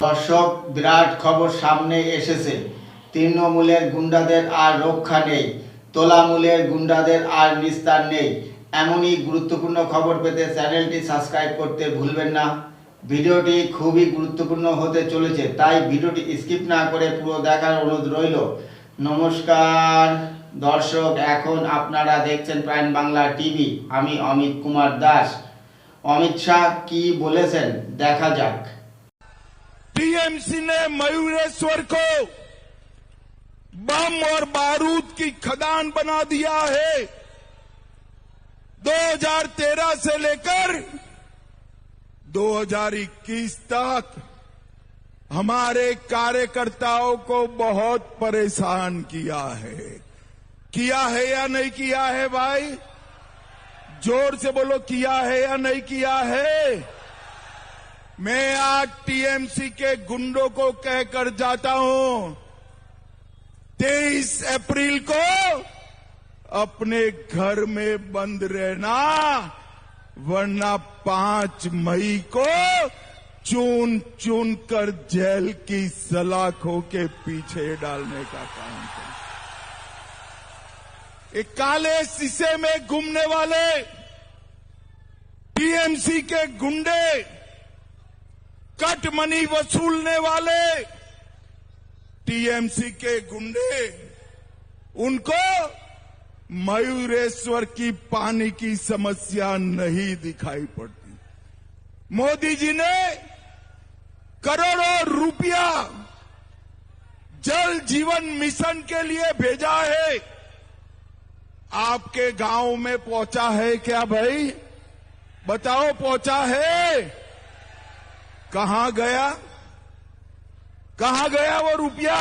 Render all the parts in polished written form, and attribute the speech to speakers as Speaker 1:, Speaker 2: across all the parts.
Speaker 1: দর্শক, বিরাট খবর সামনে এসেছে। তৃণমূলের গুন্ডাদের আর রক্ষা নেই, তোলামূলের গুন্ডাদের আর নিস্তার নেই। এমনই গুরুত্বপূর্ণ খবর পেতে চ্যানেলটি সাবস্ক্রাইব করতে ভুলবেন না। ভিডিওটি খুবই গুরুত্বপূর্ণ হতে চলেছে, তাই ভিডিওটি স্কিপ না করে পুরো দেখার অনুরোধ রইল। নমস্কার দর্শক, এখন আপনারা দেখছেন প্রাণ বাংলা টিভি। আমি অমিত কুমার দাস। অমিত শাহ কি বলেছেন দেখা যাক।
Speaker 2: टीएमसी ने मयूरेश्वर को बम और बारूद की खदान बना दिया है। 2013 से लेकर 2021 तक हमारे कार्यकर्ताओं को बहुत परेशान किया है या नहीं किया है भाई? जोर से बोलो, किया है या नहीं किया है? मैं आज टीएमसी के गुंडों को कहकर जाता हूं, 23 अप्रैल को अपने घर में बंद रहना, वरना 5 मई को चुन चुन कर जेल की सलाखों के पीछे डालने का काम करें। एक काले शीशे में घूमने वाले टीएमसी के गुंडे, कट मनी वसूलने वाले टीएमसी के गुंडे, उनको मयूरेश्वर की पानी की समस्या नहीं दिखाई पड़ती। मोदी जी ने करोड़ों रुपया जल जीवन मिशन के लिए भेजा है। आपके गांव में पहुंचा है क्या भाई? बताओ, पहुंचा है? कहां गया वो रुपया?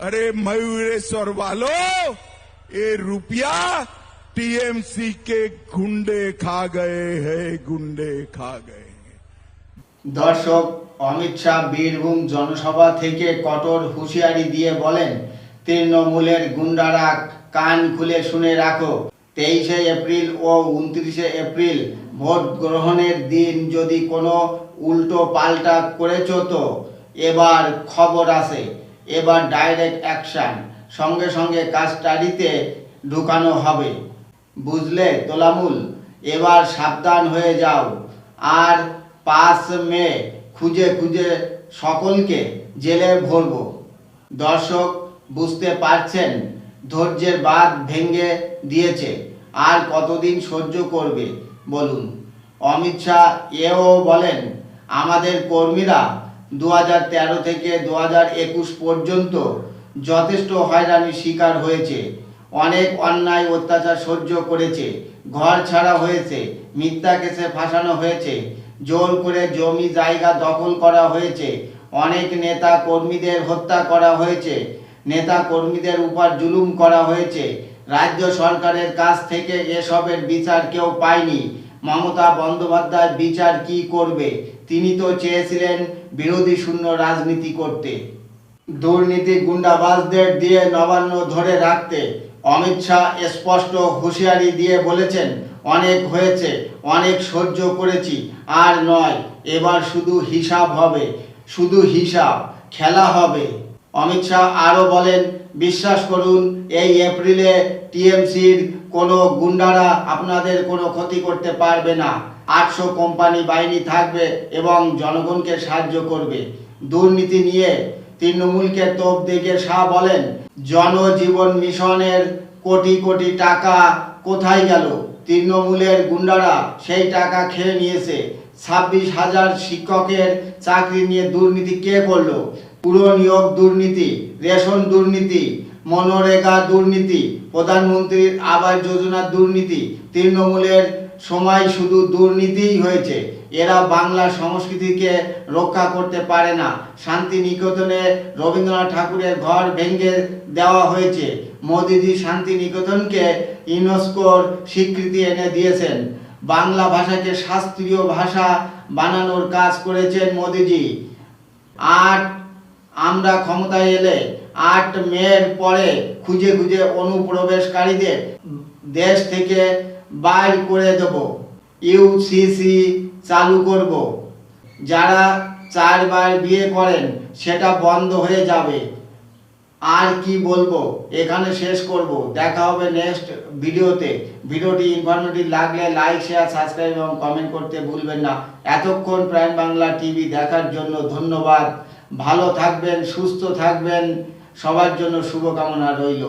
Speaker 2: अरे मयूरेश्वर वालों, ये रुपया टीएमसी के गुंडे खा गए हैं।
Speaker 1: দর্শক, অমিত শাহ বীরভূম জনসভা থেকে কঠোর হুঁশিয়ারি দিয়ে বলেন, তৃণমূলের গুন্ডারা কান খুলে শুনে রাখো, 23 এপ্রিল ও 29 এপ্রিল ভোট গ্রহণের দিন যদি কোনো উল্টো পাল্টা করেছ তো এবার খবর আছে। এবার ডাইরেক্ট অ্যাকশন, সঙ্গে সঙ্গে কাস্টাডিতে ঢুকানো হবে। বুঝলে তোলামূল, এবার সাবধান হয়ে যাও। আর 5 মে খুঁজে খুঁজে সকলকে জেলে ভরব। দর্শক, বুঝতে পারছেন, ধৈর্যের বাঁধ ভেঙে দিয়েছে। আর কতদিন সহ্য করবে বলুন? অমিত শাহ এও বলেন, আমাদের কর্মীরা 2013 থেকে 2021 পর্যন্ত যথেষ্ট হয়রানির শিকার হয়েছে, অনেক অন্যায় অত্যাচার সহ্য করেছে, ঘর ছাড়া হয়েছে, মিথ্যা কেসে ফাঁসানো হয়েছে, জোর করে জমি জায়গা দখল করা হয়েছে, অনেক নেতা কর্মীদের হত্যা করা হয়েছে, নেতা কর্মীদের উপর জুলুম করা হয়েছে। রাজ্য সরকারের কাছ থেকে এসবের বিচার কেউ পায়নি। মমতা বন্দ্যোপাধ্যায় বিচার কি করবে? তিনি তো চেয়েছিলেন বিরোধী শূন্য রাজনীতি করতে, দুর্নীতি গুন্ডাবাজদের দিয়ে নবান্ন ধরে রাখতে। অমিত শাহ স্পষ্ট হুঁশিয়ারি দিয়ে বলেছেন, অনেক হয়েছে, অনেক সহ্য করেছি, আর নয়, এবার শুধু হিসাব হবে, শুধু হিসাব খেলা হবে। অমিত শাহ আরও বলেন, বিশ্বাস করুন, এই এপ্রিলে টিএমসির কোনো গুন্ডারা আপনাদের কোনো ক্ষতি করতে পারবে না। 800 কোম্পানি বাহিনী থাকবে এবং জনগণকে সাহায্য করবে। দুর্নীতি নিয়ে তৃণমূলকে তোপ দেখে শাহ বলেন, জনজীবন মিশনের কোটি কোটি টাকা কোথায় গেল? তৃণমূলের গুন্ডারা সেই টাকা খেয়ে নিয়েছে। 26,000 শিক্ষকের চাকরি নিয়ে দুর্নীতি কে করলো? পুরো নিয়োগ দুর্নীতি, রেশন দুর্নীতি, মনরেগা দুর্নীতি, প্রধানমন্ত্রীর আবাস যোজনার দুর্নীতি। তৃণমূলের সময় শুধু দুর্নীতিই হয়েছে। এরা বাংলা সংস্কৃতিকে রক্ষা করতে পারে না। শান্তিনিকেতনে রবীন্দ্রনাথ ঠাকুরের ঘর ভেঙে দেওয়া হয়েছে। মোদিজি শান্তিনিকেতনকে ইউনেস্কোর স্বীকৃতি এনে দিয়েছেন। বাংলা ভাষাকে শাস্ত্রীয় ভাষা বানানোর কাজ করেছেন মোদিজি। আমরা ক্ষমতায় এলে 8 মের পরে খুঁজে খুঁজে অনুপ্রবেশকারীদের দেশ থেকে বাইর করে দেব। ইউসিসি চালু করব। যারা 4বার বিয়ে করেন সেটা বন্ধ হয়ে যাবে। আর কি বলবো, এখানে শেষ করব। দেখা হবে নেক্সট ভিডিওতে। ভিডিওটি ইনফরমেটিভ লাগলে লাইক, শেয়ার, সাবস্ক্রাইব এবং কমেন্ট করতে ভুলবেন না। এতক্ষণ প্রাইম বাংলা টিভি দেখার জন্য ধন্যবাদ। ভালো থাকবেন, সুস্থ থাকবেন, সবার জন্য শুভকামনা রইল।